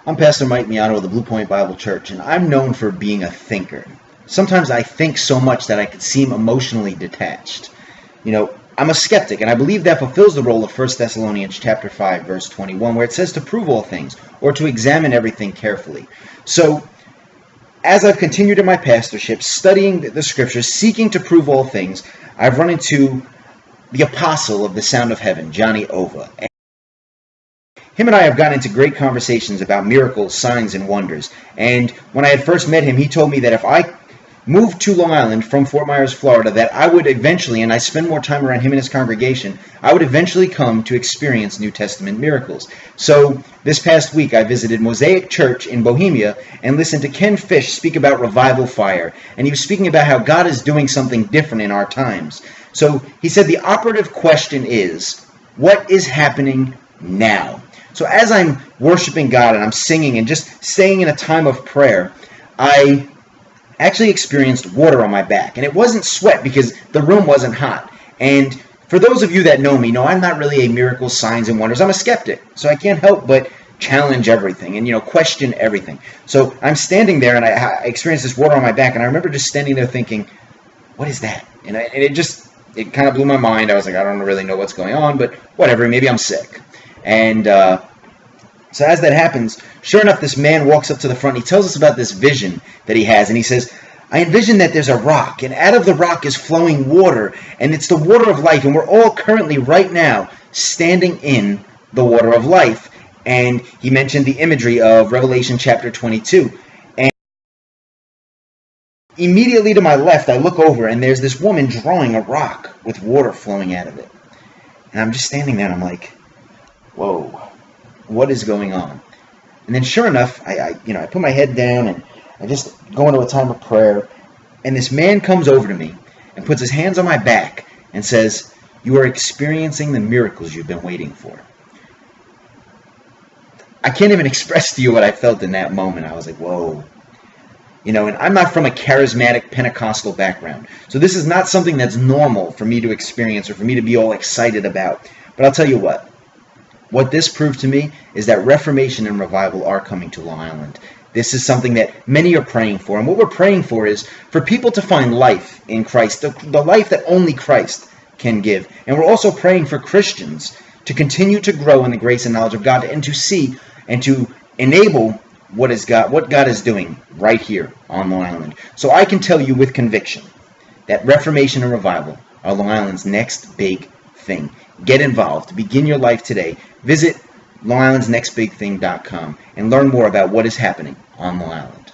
I'm Pastor Mike Miano of the Blue Point Bible Church, and I'm known for being a thinker. Sometimes I think so much that I could seem emotionally detached. I'm a skeptic, and I believe that fulfills the role of 1 Thessalonians chapter 5, verse 21, where it says to prove all things, or to examine everything carefully. So, as I've continued in my pastorship, studying the scriptures, seeking to prove all things, I've run into the apostle of the Sound of Heaven, Johnny Ova. Him and I have gotten into great conversations about miracles, signs, and wonders. And when I had first met him, he told me that if I moved to Long Island from Fort Myers, Florida, that I would eventually, and I spend more time around him and his congregation, I would eventually come to experience New Testament miracles. So this past week, I visited Mosaic Church in Bohemia and listened to Ken Fish speak about revival fire. And he was speaking about how God is doing something different in our times. So he said the operative question is, what is happening now? So as I'm worshiping God and I'm singing and just staying in a time of prayer, I actually experienced water on my back. And it wasn't sweat because the room wasn't hot. And for those of you that know me, know I'm not really a miracles, signs, and wonders. I'm a skeptic. So I can't help but challenge everything and, question everything. So I'm standing there and I experienced this water on my back. And I remember just standing there thinking, what is that? And it kind of blew my mind. I was like, I don't really know what's going on, but whatever, maybe I'm sick. And so as that happens, sure enough, this man walks up to the front. He tells us about this vision that he has. And he says, I envision that there's a rock, and out of the rock is flowing water, and it's the water of life. And we're all currently, right now, standing in the water of life. And he mentioned the imagery of Revelation chapter 22. And immediately to my left, I look over, and there's this woman drawing a rock with water flowing out of it. And I'm just standing there, and I'm like, whoa, what is going on? And then sure enough, I put my head down and I just go into a time of prayer. And this man comes over to me and puts his hands on my back and says, you are experiencing the miracles you've been waiting for. I can't even express to you what I felt in that moment. I was like, whoa. And I'm not from a charismatic Pentecostal background. So this is not something that's normal for me to experience or for me to be all excited about. But I'll tell you what. What this proved to me is that Reformation and revival are coming to Long Island. This is something that many are praying for. And what we're praying for is for people to find life in Christ, the life that only Christ can give. And we're also praying for Christians to continue to grow in the grace and knowledge of God and to see and to enable what God is doing right here on Long Island. So I can tell you with conviction that Reformation and revival are Long Island's next big thing. Get involved. Begin your life today. Visit longislandsnextbigthing.com and learn more about what is happening on Long Island.